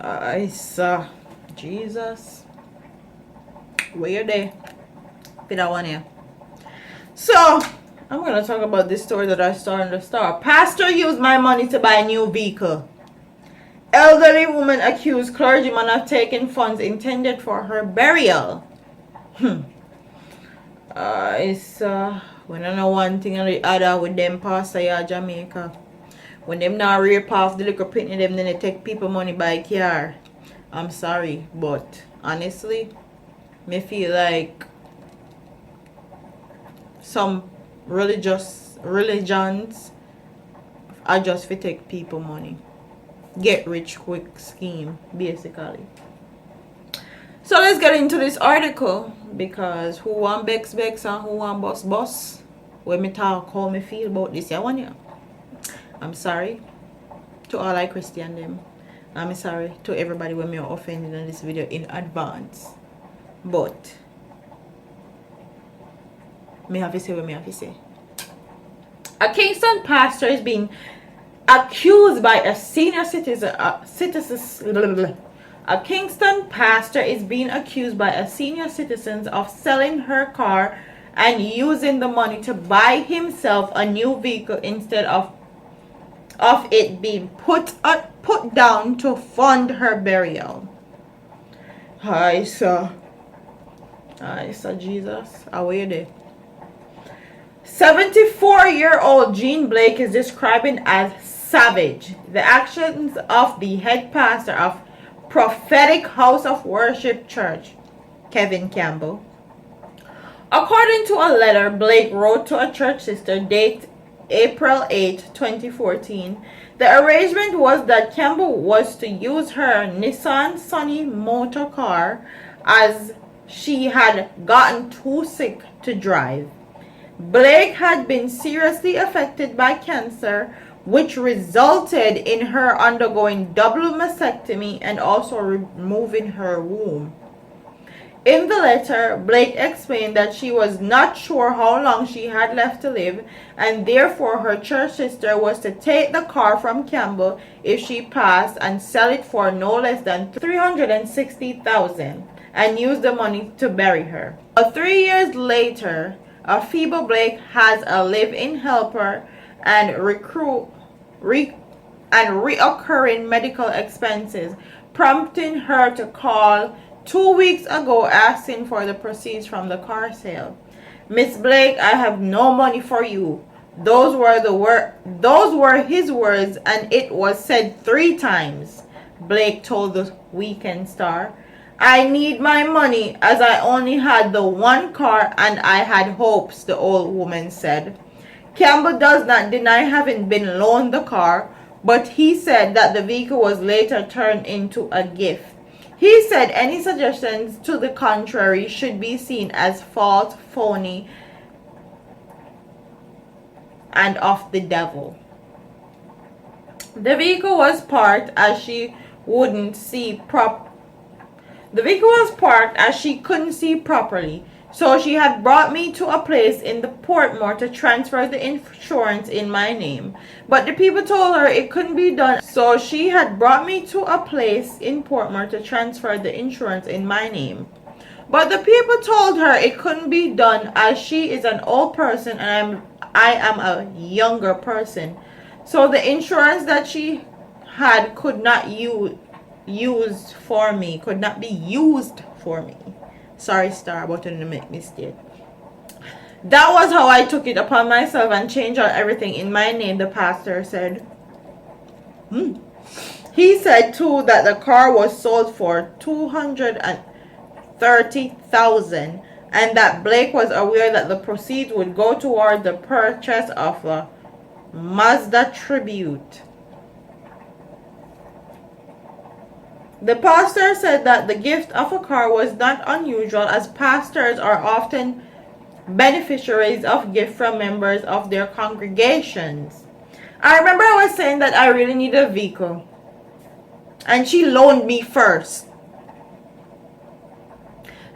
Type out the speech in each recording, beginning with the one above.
It's Jesus. Where you there? For that one here. So I'm gonna talk about this story that I saw in the Star. Pastor used my money to buy a new vehicle. Elderly woman accused clergyman of taking funds intended for her burial. It's when I know one thing and the other with them pastor here Jamaica. When them now rape off the little pitney them, then they take people money by car. I'm sorry, but honestly, me feel like some religions are just for take people money. Get rich quick scheme, basically. So let's get into this article, because who want Bex and who want Boss. When me talk how me feel about this one here. I'm sorry to all I Christian them. I'm sorry to everybody when me are offended in this video in advance. But me have to say what me have to say. A Kingston pastor is being accused by a senior citizen. A Kingston pastor is being accused by a senior citizen of selling her car and using the money to buy himself a new vehicle instead of it being put down to fund her burial. I saw Jesus. How are you there? 74-year-old Jean Blake is described as savage. The actions of the head pastor of Prophetic House of Worship Church, Kevin Campbell. According to a letter Blake wrote to a church sister dated April 8, 2014, the arrangement was that Campbell was to use her Nissan Sunny motor car as she had gotten too sick to drive. Blake had been seriously affected by cancer, which resulted in her undergoing double mastectomy and also removing her womb. In the letter, Blake explained that she was not sure how long she had left to live, and therefore her church sister was to take the car from Campbell if she passed and sell it for no less than $360,000 and use the money to bury her. 3 years later, a feeble Blake has a live-in helper and reoccurring medical expenses, prompting her to call 2 weeks ago asking for the proceeds from the car sale. Miss Blake, I have no money for you. Those were his words, and it was said 3 times, Blake told the Weekend Star. I need my money as I only had the one car and I had hopes, the old woman said. Campbell does not deny having been loaned the car, but he said that the vehicle was later turned into a gift. He said any suggestions to the contrary should be seen as false, phony, and of the devil. The vehicle was parked as she couldn't see properly. So she had brought me to a place in the Portmore to transfer the insurance in my name. But the people told her it couldn't be done. So she had brought me to a place in Portmore to transfer the insurance in my name. But the people told her it couldn't be done as she is an old person and I am a younger person. So the insurance that she had could not be used for me. Sorry, Star, but I didn't make mistake. That was how I took it upon myself and changed out everything in my name, the pastor said. He said too that the car was sold for $230,000 and that Blake was aware that the proceeds would go toward the purchase of a Mazda Tribute. The pastor said that the gift of a car was not unusual, as pastors are often beneficiaries of gifts from members of their congregations. I remember I was saying that I really need a vehicle, and she loaned me first.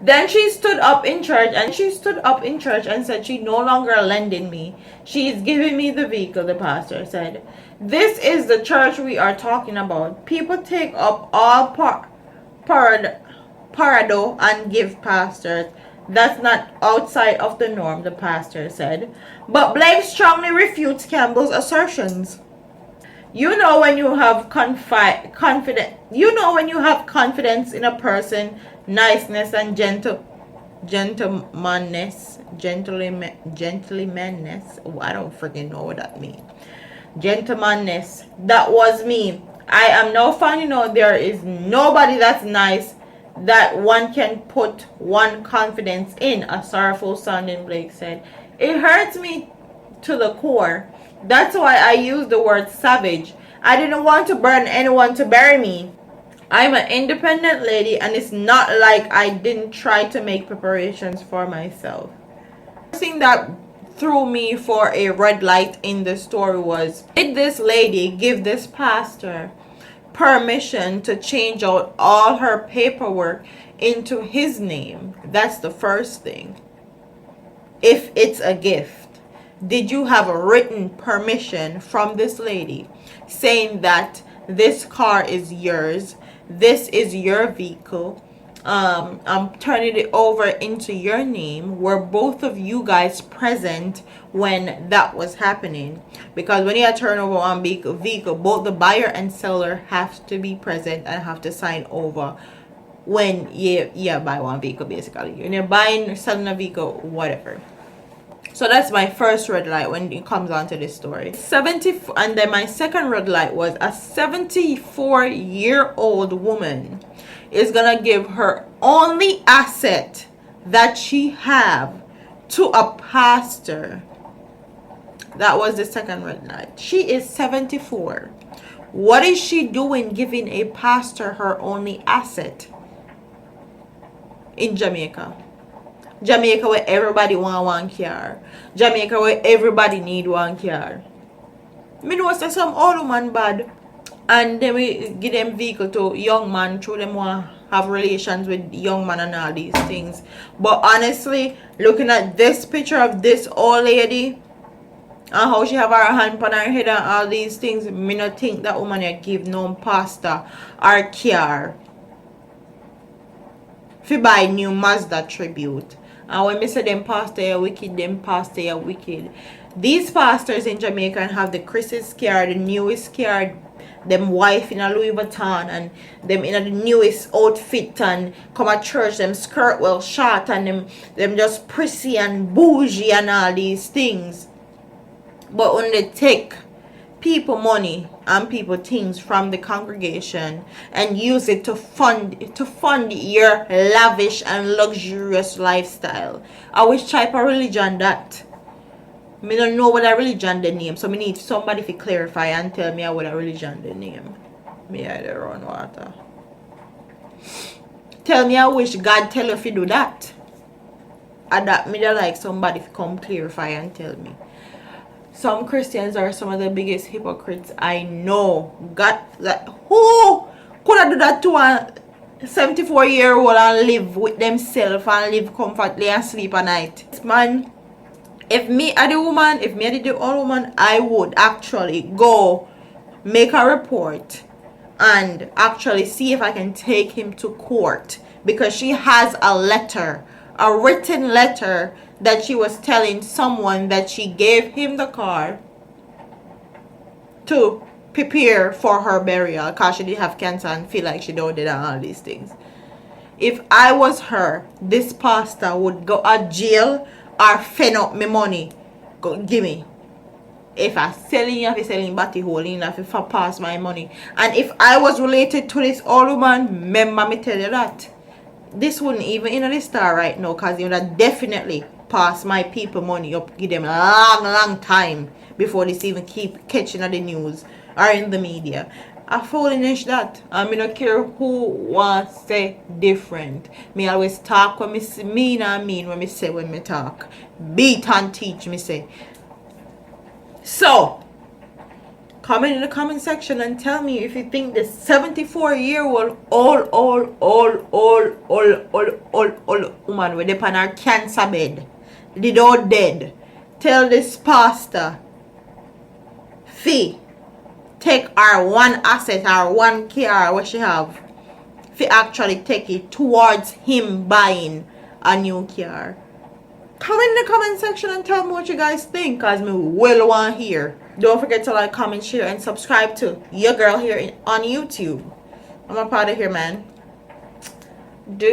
Then she stood up in church and said she no longer lending me. She is giving me the vehicle, the pastor said. This is the church we are talking about. People take up all parado and give pastors. That's not outside of the norm, the pastor said. But Blake strongly refutes Campbell's assertions. You know when you have confidence in a person, niceness and gentlemanness. Oh, I don't freaking know what that means. Gentlemanness. That was me. I am now finding out there is nobody that's nice that one can put one confidence in, a sorrowful sounding Blake said. It hurts me to the core. That's why I use the word savage. I didn't want to burn anyone to bury me. I'm an independent lady, and it's not like I didn't try to make preparations for myself. The thing that threw me for a red light in the story was, did this lady give this pastor permission to change out all her paperwork into his name? That's the first thing. If it's a gift, did you have a written permission from this lady saying that this car is yours, this is your vehicle, I'm turning it over into your name? Were both of you guys present when that was happening? Because when you turn over one vehicle, both the buyer and seller have to be present and have to sign over when you buy one vehicle, basically. When you're buying or selling a vehicle, whatever. So that's my first red light when it comes on to this story. And then my second red light was a 74-year-old woman is gonna give her only asset that she have to a pastor. That was the second red light. She is 74. What is she doing giving a pastor her only asset in Jamaica? Jamaica where everybody want one car. Jamaica where everybody need one car. Me know say some old woman bad, and then we give them vehicle to young man through them want have relations with young man and all these things. But honestly, looking at this picture of this old lady and how she have her hand on her head and all these things, me not think that woman here give no pastor or car fi buy new Mazda tribute. And when me say them pastor are wicked, them pastor are wicked. These pastors in Jamaica have the Chris's car, the newest car, them wife in a Louis Vuitton, and them in a the newest outfit, and come at church, them skirt well short, and them just prissy and bougie and all these things. But when they take people money and people things from the congregation and use it to fund your lavish and luxurious lifestyle, which type of religion that? Me don't know what a religion they name, so me need somebody to clarify and tell me what a religion they name. Me I don't run water. Tell me I wish God tell you if you do that. And that me don't like somebody to come clarify and tell me. Some Christians are some of the biggest hypocrites I know. God, like, who could I do that to a 74-year-old and live with themselves and live comfortably and sleep at night? Man, if me are the woman, if me are the old woman, I would actually go make a report and actually see if I can take him to court, because she has a letter, a written letter, that she was telling someone that she gave him the car to prepare for her burial because she did have cancer and feel like she don't did all these things. If I was her, this pastor would go to jail or fend up me money. Go give me. If I selling, if I selling batty holding, if I pass my money. And if I was related to this old woman, remember me tell you that this wouldn't even in the star right now, because you would definitely pass my people money up, give them a long time before this even keep catching on the news or in the media. A foolishness that. I don't care who wants to say different. Me always talk when me mean and mean when me say when me talk. Beat and teach me say. So, Comment in the comment section and tell me if you think the 74-year-old old woman with up on her cancer bed, did all dead, tell this pastor fee take our one asset, our one car what she have, fee actually take it towards him buying a new car. Comment in the comment section and tell me what you guys think, cause me well want hear. Don't forget to like, comment, share, and subscribe to your girl here on YouTube. I'm a part of here, man. Do